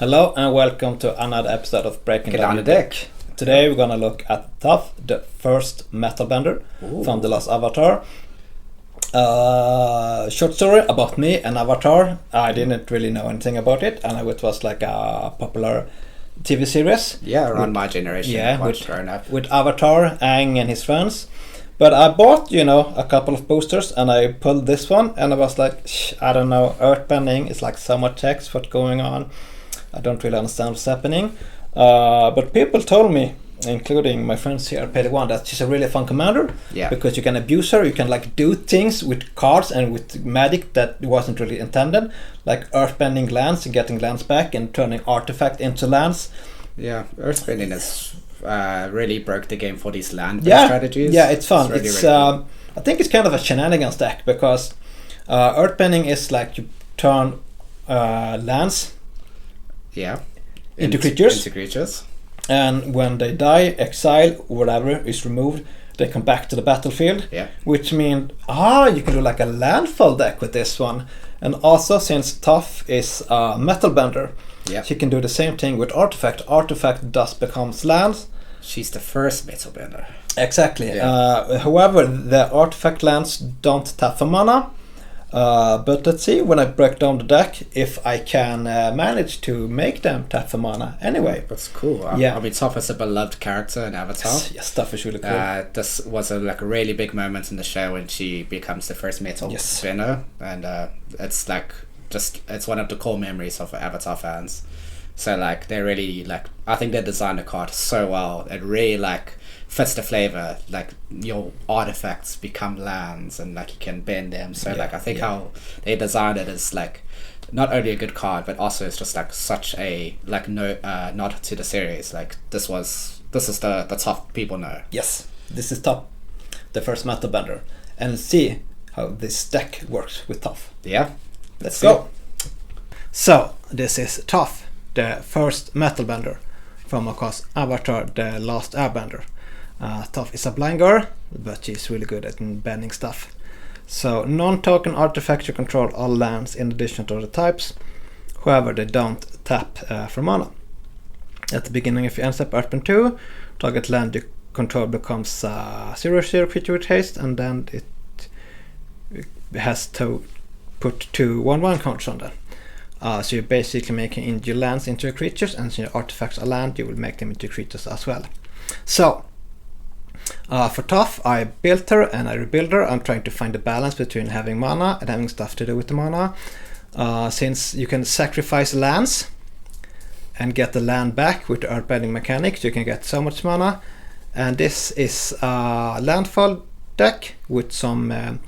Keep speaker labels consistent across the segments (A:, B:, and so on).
A: Hello and welcome to another episode of Breaking Down the Deck. Today we're gonna look at Toph, the first Metalbender from the last Avatar. Short story about me and Avatar. I didn't really know anything about it. I know it was like a popular TV series.
B: Yeah, around my generation.
A: Yeah, with Avatar, Aang and his friends. But I bought, a couple of posters and I pulled this one and I was like, I don't know, Earthbending is like so much text, what's going on? I don't really understand what's happening. But people told me, including my friends here at Pele1, that she's a really fun commander.
B: Yeah.
A: Because you can abuse her, you can like do things with cards and with magic that wasn't really intended. Like Earthbending lands, getting lands back and turning artifact into lands.
B: Yeah, Earthbending is really broke the game for these land-based strategies.
A: Yeah, it's fun.
B: It's
A: really I think it's kind of a Shenanigans deck because Earthbending is like you turn lands into creatures. And when they die, exile, whatever is removed, they come back to the battlefield.
B: Yeah.
A: Which means, you can do like a Landfall deck with this one. And also, since Toph is a Metalbender, she can do the same thing with Artifact. Artifact thus becomes lands.
B: She's the first Metalbender.
A: Exactly. Yeah. However, the Artifact lands don't tap for mana. But let's see when I break down the deck if I can manage to make them tap for mana. Anyway,
B: that's cool. I mean, Toph is a beloved character in Avatar.
A: Yes, Toph is really cool.
B: This was a really big moment in the show when she becomes the first metal spinner, and it's it's one of the core memories of Avatar fans. So they really I think they designed the card so well. It really fits the flavor. Your artifacts become lands and you can bend them. So I think how they designed it is not only a good card, but also it's just such a nod to the series. This is the Toph people know.
A: Yes, this is Toph, the first Metalbender, and see how this deck works with Toph.
B: Yeah,
A: let's go. So this is Toph, the first Metalbender from of course Avatar, the Last Airbender. Toph is a blind girl, but she's really good at bending stuff. So non-token artifacts you control all lands in addition to the types. However, they don't tap for mana. At the beginning of your end step Earthbend 2, target land you control becomes 0/0 creature with haste, and then it has to put 2 1/1 counters on them. So you're basically making your lands into your creatures, and so your artifacts are land, you will make them into creatures as well. So for Toph, I built her and I rebuilt her. I'm trying to find the balance between having mana and having stuff to do with the mana. Since you can sacrifice lands and get the land back with the Earthbending mechanics, you can get so much mana. And this is a Landfall deck with some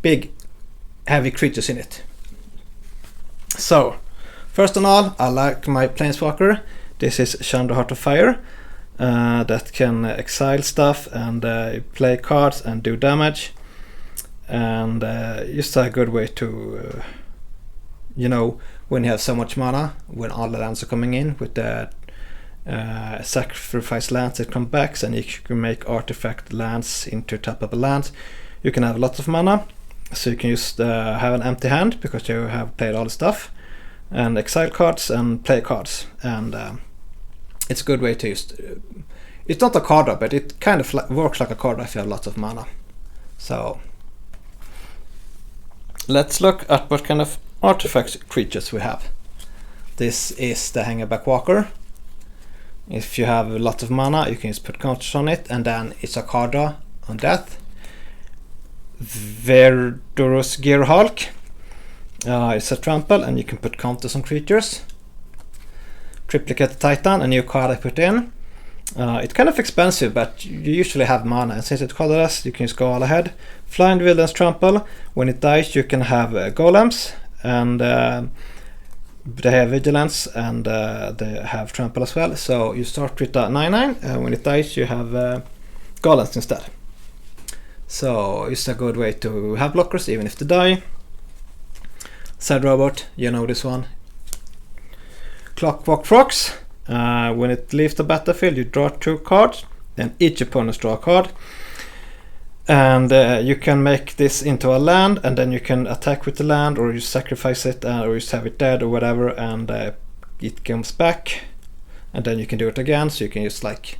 A: big heavy creatures in it. So, first of all, I like my Planeswalker. This is Chandra Heart of Fire. That can exile stuff and play cards and do damage, and just a good way to when you have so much mana, when all the lands are coming in with the sacrifice lands that come back, and you can make artifact lands into tappable lands. You can have lots of mana, so you can just have an empty hand because you have played all the stuff, and exile cards and play cards, and it's a good way to use. It's not a card drop, but it kind of works like a card if you have lots of mana. So let's look at what kind of artifacts creatures we have. This is the Hangback Walker. If you have lots of mana, you can just put counters on it, and then it's a card draw on death. Verdurous Gearhulk. It's a trample, and you can put counters on creatures. Triplicate Titan, a new card I put in. It's kind of expensive, but you usually have mana, and since it's colorless, you can just go all ahead. Flying Wilderness Trample. When it dies, you can have golems, and they have vigilance, and they have trample as well. So you start with a 9/9, and when it dies, you have golems instead. So it's a good way to have blockers, even if they die. Sad Robot, you know this one. Clockwork Frogs. When it leaves the battlefield, you draw 2 cards, then each opponent draw a card. And you can make this into a land, and then you can attack with the land, or you sacrifice it, or you just have it dead or whatever, and it comes back, and then you can do it again, so you can just like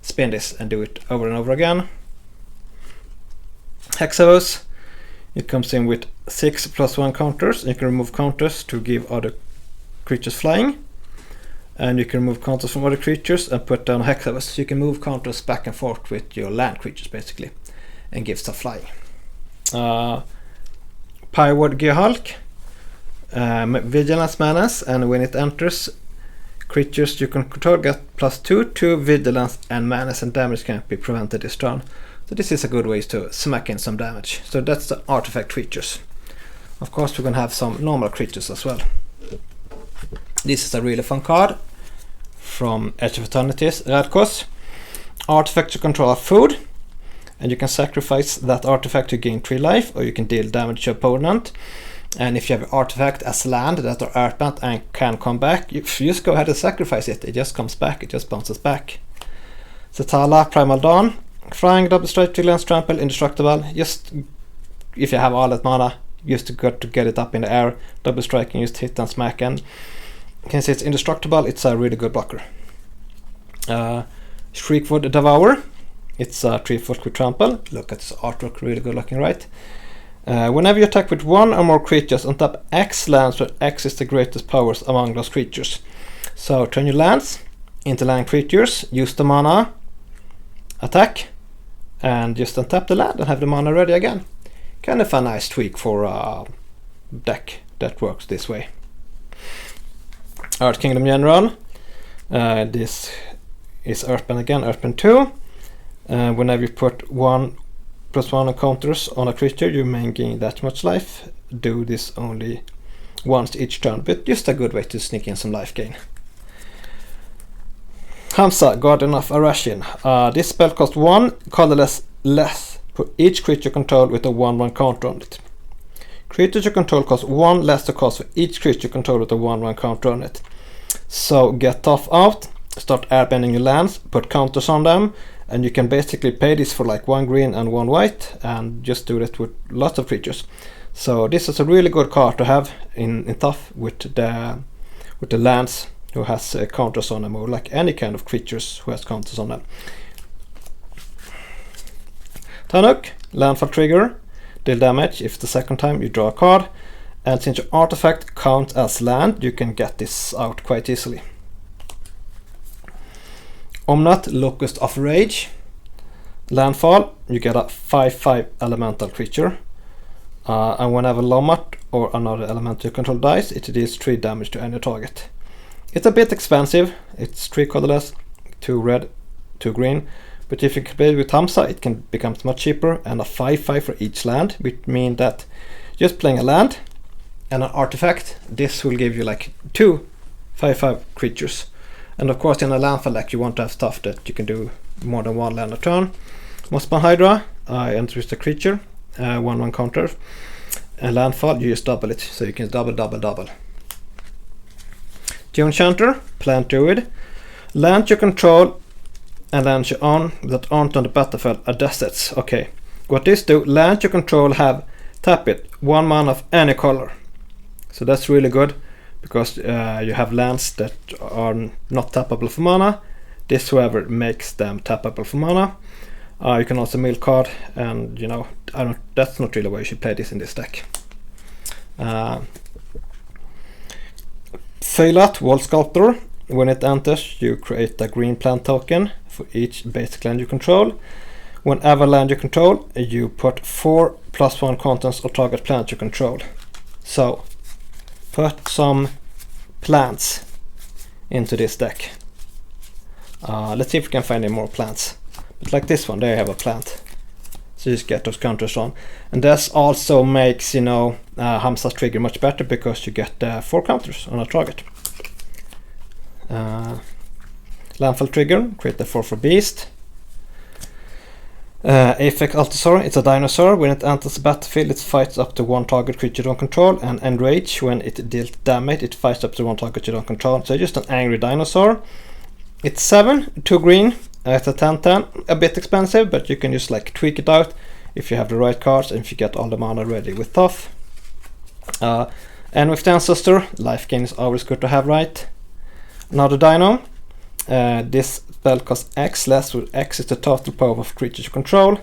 A: spin this and do it over and over again. Hexavos, it comes in with 6+1 counters. You can remove counters to give other creatures flying, and you can remove counters from other creatures and put down Hexavos. So you can move counters back and forth with your land creatures basically, and give stuff flying. Pyreward Gearhulk, Vigilance Menace, and when it enters, creatures you can control get +2 to Vigilance and Menace, and damage can't be prevented this turn. So this is a good way to smack in some damage. So that's the artifact creatures. Of course we're gonna have some normal creatures as well. This is a really fun card from Edge of Eternity's Radkos. Artifacts you control are food, and you can sacrifice that artifact to gain 3 life, or you can deal damage to your opponent. And if you have an artifact as land that are earthbound and can come back, you just go ahead and sacrifice it. It just comes back, it just bounces back. Zetala, Primal Dawn, flying, double strike, vigilance, trample, indestructible. Just if you have all that mana, just got to get it up in the air, double striking, just hit and smack, and since it's indestructible, it's a really good blocker. Shriekwood Devour, it's a 3/4 with trample. Look at this artwork, really good looking, right? Whenever you attack with one or more creatures, untap X lands where X is the greatest powers among those creatures. So turn your lands into land creatures, use the mana, attack, and just untap the land and have the mana ready again. Kind of a nice tweak for a deck that works this way. Earth Kingdom General, this is Earthbend again, Earthbend 2. Whenever you put 1+1 counters on a creature, you may gain that much life. Do this only once each turn, but just a good way to sneak in some life gain. Hamza, Guardian of Arashin. This spell costs 1 colorless less for each creature control with a 1/1 counter on it. Creatures you control cost 1 less to cost for each creature control with a 1/1 counter on it. So get Toph out, start airbending your lands, put counters on them, and you can basically pay this for like 1 green and 1 white, and just do that with lots of creatures. So this is a really good card to have in Toph with the lands who has counters on them, or like any kind of creatures who has counters on them. Tanuk, Landfall trigger, deal damage if the second time you draw a card, and since your artifact counts as land, you can get this out quite easily. Omnat, Locust of Rage, Landfall, you get a 5/5 elemental creature, and whenever Lomat or another elemental you control dies, it deals 3 damage to any target. It's a bit expensive, it's 3 colorless, 2 red, 2 green, but if you play with Hamza, it can become much cheaper, and a 5/5 for each land, which means that just playing a land and an artifact, this will give you like 2 5/5 creatures. And of course in a landfall deck you want to have stuff that you can do more than 1 land a turn. Mossman Hydra, enters the creature, 1/1 counter, and landfall you just double it, so you can double. Geo Enchanter, Plant Druid, land you control and lands you own that aren't on the battlefield are deserts. Okay, what this do, land you control have tap it, 1 mana of any color. So that's really good, because you have lands that are not tappable for mana. This, however, makes them tappable for mana. You can also mill card, and you know, that's not really why you should play this in this deck. Feylat, Wall Sculptor. When it enters, you create a green plant token for each basic land you control. Whenever land you control, you put 4+1 contents of target plant you control. So put some plants into this deck. Let's see if we can find any more plants. But like this one, there you have a plant. So you just get those counters on. And this also makes, you know, Hamza's trigger much better, because you get 4 counters on a target. Landfall trigger, create the 4/4 beast. Apex Altosaur, it's a dinosaur. When it enters the battlefield, it fights up to 1 target creature you don't control, and enrage, when it deals damage, it fights up to 1 target you don't control. So just an angry dinosaur. It's 7, 2 green, it's a 10/10, a bit expensive, but you can just like tweak it out if you have the right cards and if you get all the mana ready with Toph. And with the Ancestor, life gain is always good to have, right? Another dino. This spell costs X less, where X is the total power of creatures you control,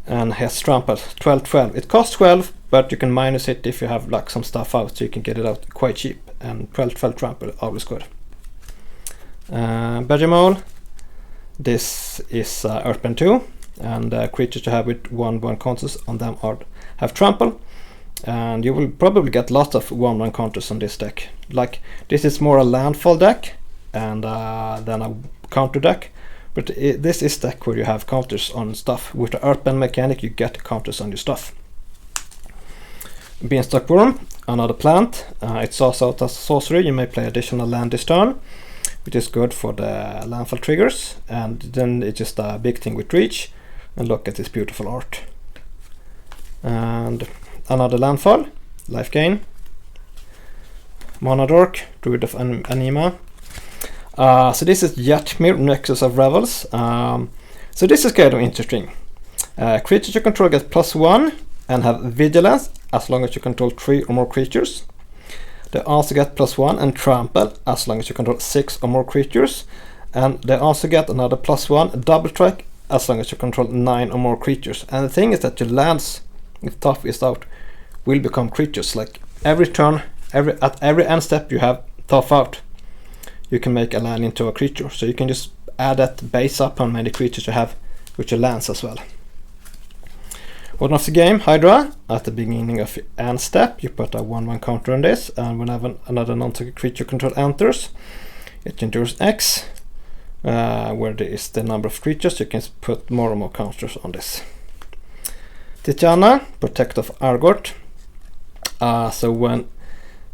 A: and has trample 12/12. It costs 12, but you can minus it if you have like some stuff out, so you can get it out quite cheap. And 12/12 trample always good. Badgermole. This is Earthbend 2, and creatures you have with 1/1 counters on them have trample, and you will probably get lots of 1/1 counters on this deck. Like this is more a landfall deck and than a counter deck, but this is deck where you have counters on stuff. With the Earthbend mechanic, you get counters on your stuff. Beanstalk Worm, another plant. It's also out as sorcery. You may play additional land this turn, which is good for the landfall triggers, and then it's just a big thing with reach. And look at this beautiful art. And another landfall, life gain. Monadork, Druid of Anima. So this is Yatmir, Nexus of Revels. So this is kind of interesting. Creatures you control get +1 and have vigilance as long as you control 3 or more creatures. They also get +1 and trample as long as you control 6 or more creatures. And they also get another +1 double strike as long as you control 9 or more creatures. And the thing is that your lands, if Toph is out, will become creatures. Like every turn, at every end step you have Toph out, you can make a land into a creature. So you can just add that base up on many creatures you have with your lands as well. Order of the game, Hydra. At the beginning of your end step, you put a 1/1 counter on this, and whenever another non-target creature control enters, it endures X. Where there is the number of creatures, you can put more and more counters on this. Titiana, Protect of Argot. So when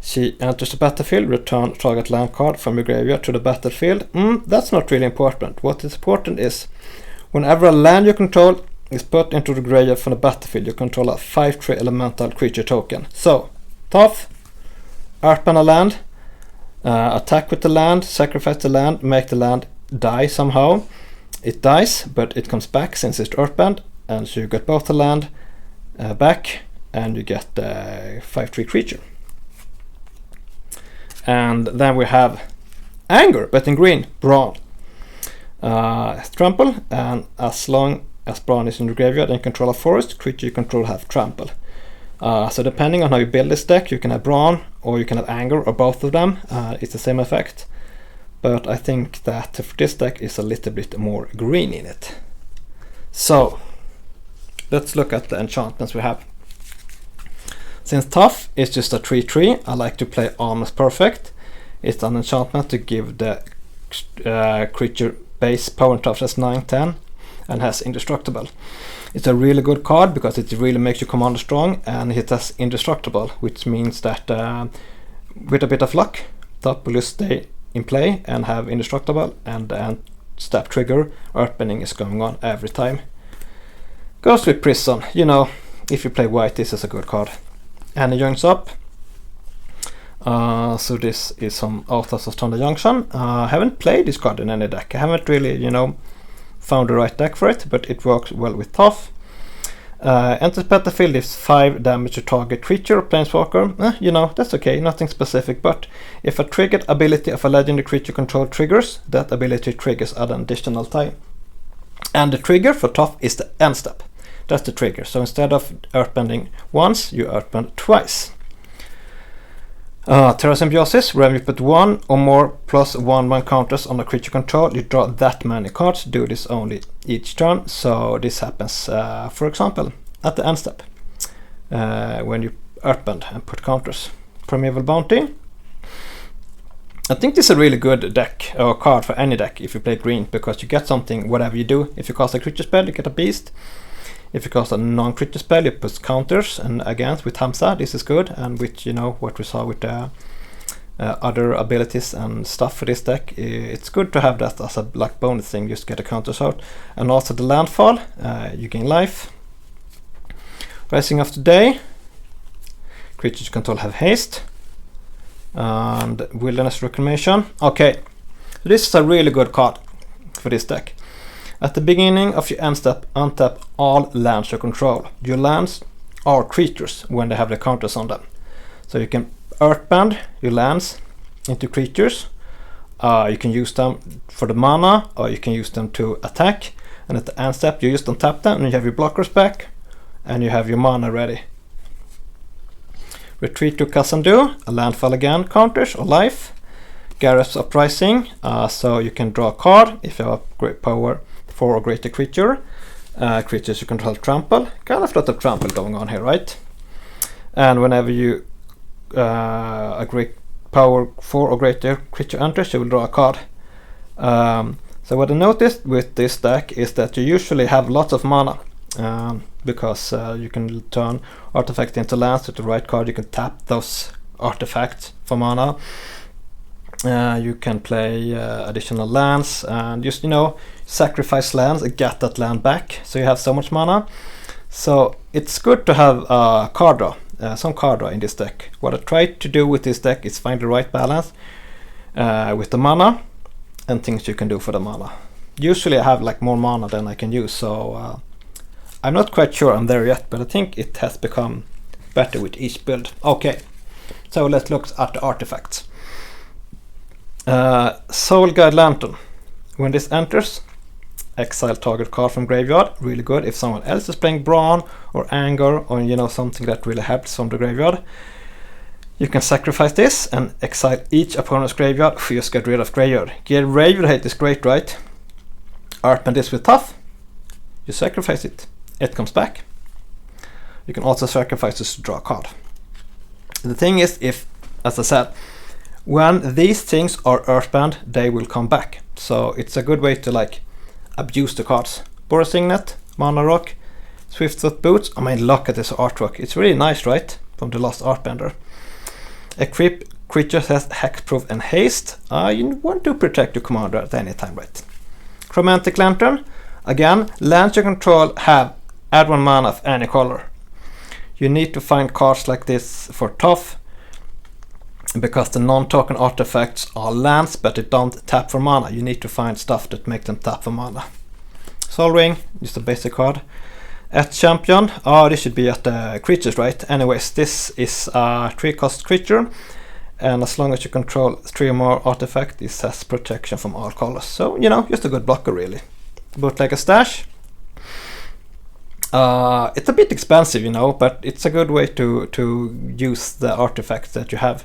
A: she enters the battlefield, return target land card from your graveyard to the battlefield. That's not really important. What is important is whenever a land you control is put into the graveyard from the battlefield, you control a 5/3 elemental creature token. So, Toph, Earthbend a land, attack with the land, sacrifice the land, make the land die somehow. It dies, but it comes back since it's Earthbend, and so you get both the land back, and you get the 5/3 creature. And then we have Anger, but in green, Brawn. Trample, and as long as Brawn is in the graveyard and control a forest, creature you control have trample. So depending on how you build this deck, you can have Brawn or you can have Anger or both of them. It's the same effect, but I think that for this deck is a little bit more green in it. So let's look at the enchantments we have. Since Toph is just a 3/3, I like to play Almost Perfect. It's an enchantment to give the creature base power and toughness 9/10 and has indestructible. It's a really good card because it really makes your commander strong, and it has indestructible, which means that with a bit of luck, Toph will stay in play and have indestructible, and the end step trigger Earthbending is going on every time. Goes with Prison. You know, if you play white, this is a good card. And it joins up. So this is some Authors of Thunder Junction. I haven't played this card in any deck. I haven't really, found the right deck for it, but it works well with Toph. Enters battlefield, deals 5 damage to target creature or planeswalker. That's okay, nothing specific, but if a triggered ability of a legendary creature control triggers, that ability triggers at an additional time. And the trigger for Toph is the end step. That's the trigger. So instead of Earthbending once, you Earthbend twice. Terra Symbiosis, wherever you put 1 or more +1/1 counters on a creature control, you draw that many cards. Do this only each turn. So this happens, for example, at the end step, when you Earthbend and put counters. Primeval Bounty. I think this is a really good deck or card for any deck if you play green, because you get something whatever you do. If you cast a creature spell, you get a beast. If you cast a non-creature spell, you put counters, and against with Hamza, this is good, and with what we saw with the other abilities and stuff for this deck, it's good to have that as a bonus thing, just get the counters out. And also the Landfall, you gain life. Rising of the Day, creatures you control have haste, and Wilderness Reclamation. Okay, so this is a really good card for this deck. At the beginning of your end step, untap all lands you control. Your lands are creatures when they have the counters on them. So you can Earthbend your lands into creatures, You can use them for the mana, or you can use them to attack. And at the end step, you just untap them, and you have your blockers back, and you have your mana ready. Retreat to Kazandu, a landfall again, counters or life. Gareth's Uprising, so you can draw a card if you have a great power 4 or greater creature. Creatures you control trample. Kind of a lot of trample going on here, right? And whenever you a great power 4 or greater creature enters, you will draw a card. So what I noticed with this deck is that you usually have lots of mana. Because you can turn artifacts into lands with the right card. You can tap those artifacts for mana. You can play additional lands and just, sacrifice lands and get that land back. So you have so much mana. So it's good to have card draw, some card draw in this deck. What I tried to do with this deck is find the right balance with the mana and things you can do for the mana. Usually I have like more mana than I can use, so I'm not quite sure I'm there yet, but I think it has become better with each build. Okay, so let's look at the artifacts. Soul Guide Lantern. When this enters, exile target card from graveyard. Really good if someone else is playing Brawn or Anger or something that really helps from the graveyard. You can sacrifice this and exile each opponent's graveyard. Just get rid of graveyard. Graveyard hate is great, right? Earthbend this with Toph. You sacrifice it. It comes back. You can also sacrifice this to draw a card. The thing is, if, as I said, when these things are Earthbend, they will come back. So it's a good way to abuse the cards. Boros Signet, Mana Rock, Swiftfoot Boots. I mean, look at this artwork. It's really nice, right? From the Last Airbender. Equip creature has Hexproof and Haste. You want to protect your commander at any time, right? Chromatic Lantern. Again, lands you control have add 1 mana of any color. You need to find cards like this for Toph, because the non-token artifacts are lands, but they don't tap for mana. You need to find stuff that make them tap for mana. Sol Ring, just a basic card. At Champion, this should be at the creatures, right? Anyways, this is a 3-cost creature, and as long as you control 3 or more artifacts, this has protection from all colors. So, just a good blocker, really. Bootlegger Stash. It's a bit expensive, but it's a good way to use the artifacts that you have.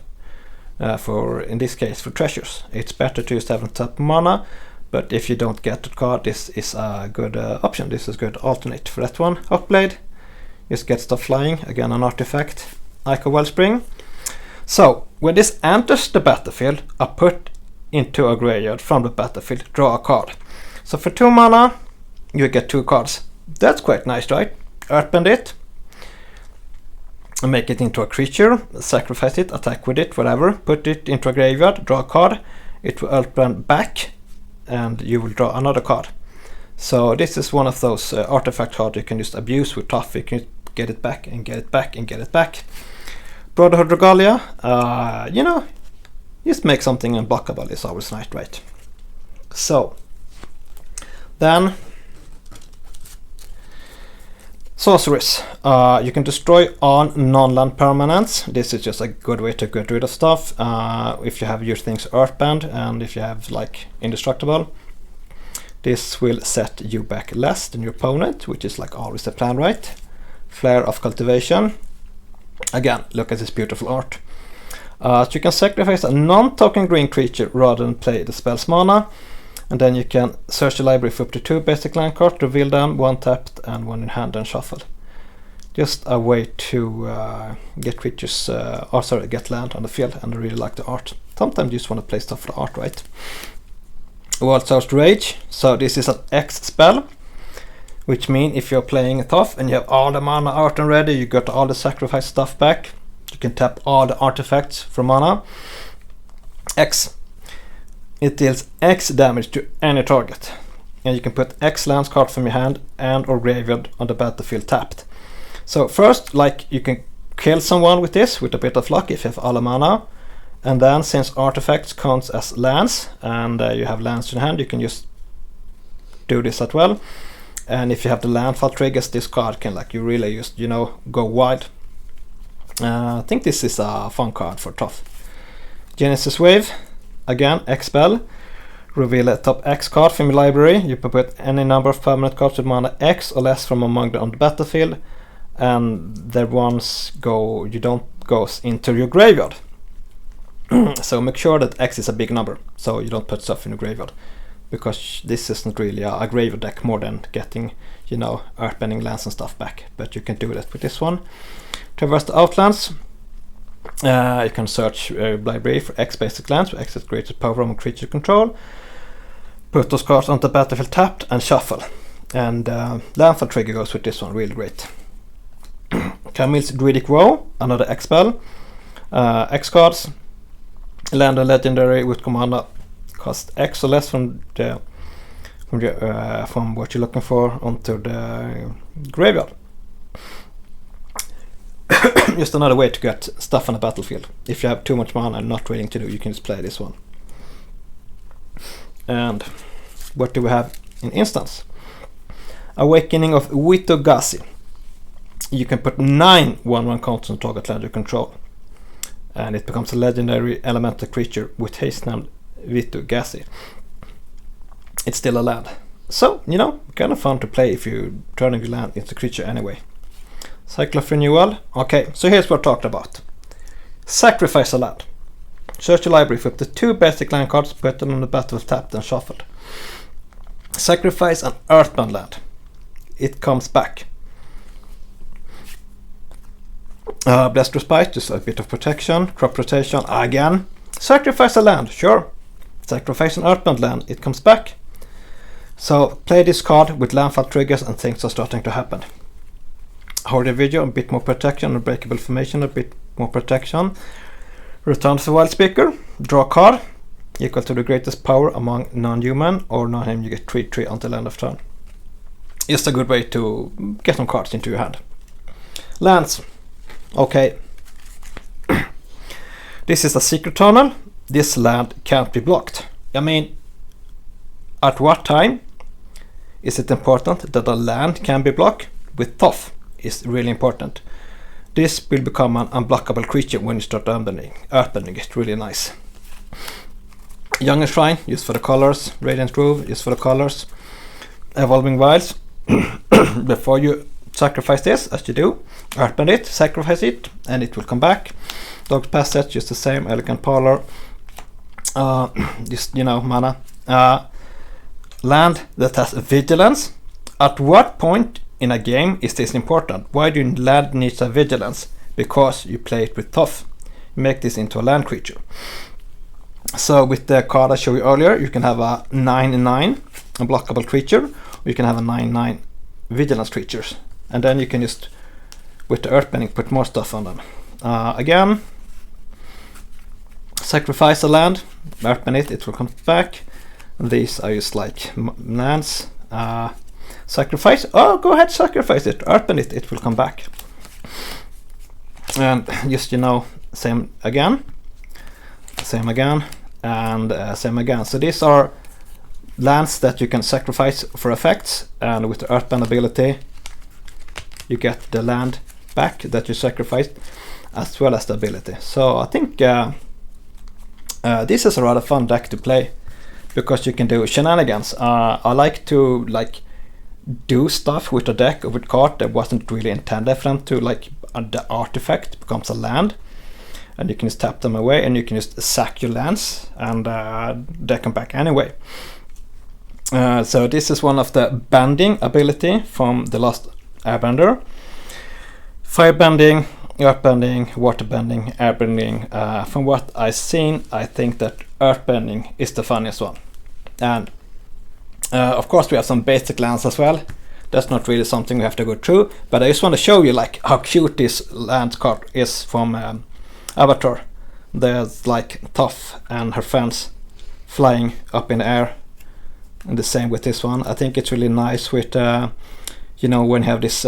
A: For, in this case, for treasures. It's better to just have them tap mana, but if you don't get the card, this is a good option. This is good alternate for that one. Outblade, just get stuff flying. Again, an artifact. Ico Wellspring. So, when this enters the battlefield, I put into a graveyard from the battlefield, draw a card. So for 2 mana, you get 2 cards. That's quite nice, right? Earthbend it. Make it into a creature, sacrifice it, attack with it, whatever. Put it into a graveyard, draw a card. It will Earthbend back, and you will draw another card. So this is one of those artifact cards you can just abuse with Toph. You can get it back and get it back and get it back. Brotherhood Regalia, just make something unblockable is always nice, right? So then Sorceries. You can destroy all non-land permanents. This is just a good way to get rid of stuff. If you have your things Earthbend and if you have Indestructible, this will set you back less than your opponent, which is always the plan, right? Flare of Cultivation. Again, look at this beautiful art. So you can sacrifice a non-token green creature rather than play the spell's mana. And then you can search the library for up to 2 basic land cards, reveal them, 1 tapped and 1 in hand and shuffle. Just a way to get creatures, get land on the field, and I really like the art. Sometimes you just want to play stuff for the art, right? World Source Rage. So this is an X spell, which means if you're playing a Toph and you have all the mana out and ready, you got all the sacrifice stuff back, you can tap all the artifacts for mana. X. It deals X damage to any target, and you can put X lands card from your hand and or graveyard on the battlefield tapped. So first, you can kill someone with this with a bit of luck if you have all the mana, and then since artifacts counts as lands and you have lands in hand, you can just do this as well. And if you have the landfall triggers, this card can you really just go wide. I think this is a fun card for Toph. Genesis Wave. again, X-Spell. Reveal a top X card from your library. You can put any number of permanent cards with mana X or less from among them on the battlefield, and the ones you don't goes into your graveyard. So make sure that X is a big number, so you don't put stuff in your graveyard, because this isn't really a graveyard deck more than getting, you know, Earthbending lands and stuff back. But you can do that with this one. Traverse the Outlands. You can search library for X basic lands with X has greatest power on creature control. Put those cards onto the battlefield tapped and shuffle. And Landfall trigger goes with this one, really great. Camille's Druidic Woe, another X spell. X cards. Land a legendary with commander cost X or less from what you're looking for onto the graveyard. Just another way to get stuff on the battlefield. If you have too much mana and not willing to do, you can just play this one. And what do we have in instance? Awakening of Witogasi. You can put 9 1/1 counters on target land you control, and it becomes a legendary elemental creature with haste named Witogasi. It's still a land, so you know, kind of fun to play if you turn your land into a creature anyway. Cycle of Renewal. Okay, so here's what I talked about. Sacrifice a land. Search your library for up to 2 basic land cards, put them on the battlefield tapped and shuffled. Sacrifice an Earthbound land. It comes back. Blessed Respite, just a bit of protection. Crop rotation again. Sacrifice a land, sure. Sacrifice an Earthbound land, it comes back. So play this card with landfall triggers and things are starting to happen. Hoarder Video, a bit more protection. Unbreakable Formation, a bit more protection. Return to the Wild Speaker. Draw a card equal to the greatest power among non-human or non-human. You get 3/3 until end of turn. Just a good way to get some cards into your hand. Lands. Okay. This is a secret tunnel. This land can't be blocked. I mean, at what time is it important that a land can be blocked? With Toph is really important. This will become an unblockable creature when you start Earthbending. Earthbending is really nice. Young Shrine, used for the colors. Radiant Grove, used for the colors. Evolving Wilds. Before you sacrifice this, as you do, Earthbend it, sacrifice it, and it will come back. Dog's Passage, just the same. Elegant Parlor. Just, you know, mana. Land that has vigilance. At what point in a game is this important? Why do land needs a vigilance? Because you play it with Toph. Make this into a land creature. So with the card I showed you earlier, you can have a 9/9 unblockable creature, or you can have a 9/9 vigilance creatures, and then you can just, with the Earthbending, put more stuff on them. Again, sacrifice a land, Earthbend it, it will come back. These are just like lands. Sacrifice, oh, go ahead, sacrifice it, Earthbend it, it will come back. And just, you know, same again, and same again. So these are lands that you can sacrifice for effects, and with the Earthbend ability you get the land back that you sacrificed as well as the ability. So I think this is a rather fun deck to play, because you can do shenanigans. I like to do stuff with a deck or with card that wasn't really intended for them to, like the artifact becomes a land, and you can just tap them away, and you can just sack your lands, and they come back anyway. So this is one of the bending ability from the Last Airbender. Firebending, Earthbending, Waterbending, Airbending. From what I've seen, I think that Earthbending is the funniest one. And of course we have some basic lands as well. That's not really something we have to go through, but I just want to show you like how cute this land card is from Avatar. There's like Toph and her friends flying up in the air, and the same with this one. I think it's really nice with you know, when you have this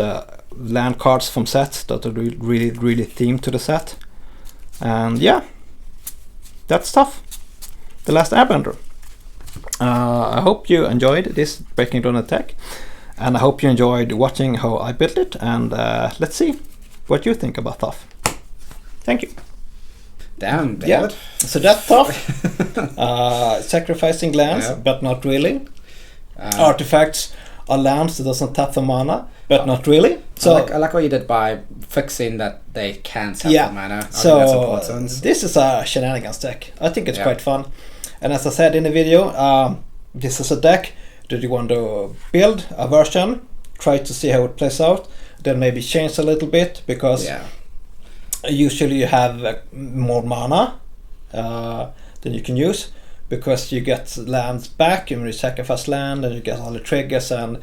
A: land cards from sets that are really themed to the set. And yeah, that's Toph, the Last Airbender. I hope you enjoyed this breaking down the tech, and I hope you enjoyed watching how I built it, and let's see what you think about Toph. Thank you.
B: Damn,
A: Yeah,
B: David.
A: so that's tough. Sacrificing lands, but not really. Artifacts are lands that doesn't tap for mana, but not really. So
B: I like what you did by fixing that they can tap for mana. I
A: so
B: think that's important.
A: this is a Shenanigans deck. I think it's quite fun. And as I said in the video, this is a deck that you want to build a version, try to see how it plays out, then maybe change a little bit, because usually you have more mana than you can use, because you get lands back and you sacrifice land and you get all the triggers, and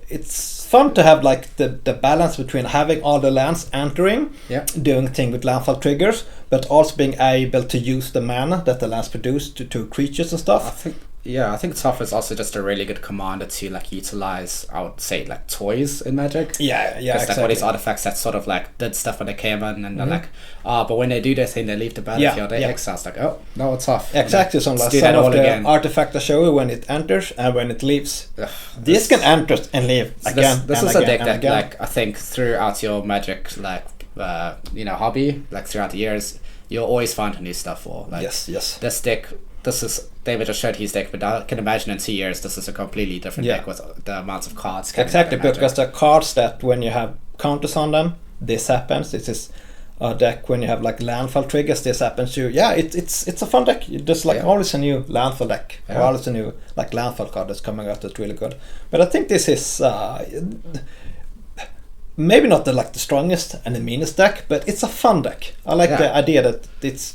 A: it's fun to have like the balance between having all the lands entering, doing thing with landfall triggers, but also being able to use the mana that the lands produce to creatures and stuff.
B: I think Toph is also just a really good commander to like utilize, I would say, like toys in Magic.
A: Exactly.
B: Like all these artifacts that sort of like did stuff when they came in, and they're like, but when they do their thing, they leave the battlefield. They exile. It's like, oh no, it's Toph.
A: Exactly. Some of the artifacts that show you when it enters and when it leaves. This can enter and leave again.
B: This is a deck that, like, I think throughout your Magic, like hobby, like throughout the years, you'll always find new stuff for. Like,
A: yes.
B: This deck. This is David just showed his deck, but I can imagine in 2 years this is a completely different deck with the amounts of cards.
A: Exactly, because the cards that when you have counters on them, this happens. This is a deck when you have like landfall triggers. This happens to it's a fun deck. There's like always a new landfall deck, or always a new like landfall card that's coming out that's really good. But I think this is maybe not the strongest and the meanest deck, but it's a fun deck. I like the idea that it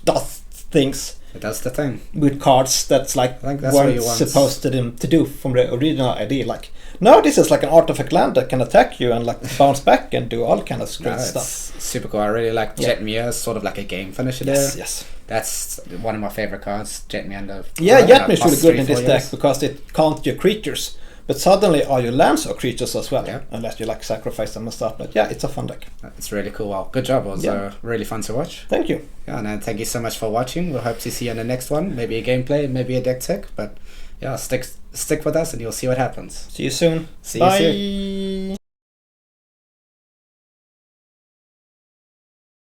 A: does things.
B: It does the thing
A: with cards that's like
B: that's
A: weren't supposed to do from the original idea. Like, no, this is like an artifact land that can attack you and like bounce back and do all kind of great stuff.
B: Super cool. I really like Jet Mia, sort of like a game finisher there.
A: Yes.
B: That's one of my favorite cards, Jet Mia.
A: Jet Mia is really good in this deck because it can't your creatures. But suddenly all your lands are creatures as well, unless you like sacrifice them and stuff. But it's a fun deck.
B: It's really cool. Well, good job. It was really fun to watch.
A: Thank you.
B: Yeah, and thank you so much for watching. We'll hope to see you in the next one. Maybe a gameplay, maybe a deck tech. But stick with us and you'll see what happens.
A: See you soon.
B: See you soon.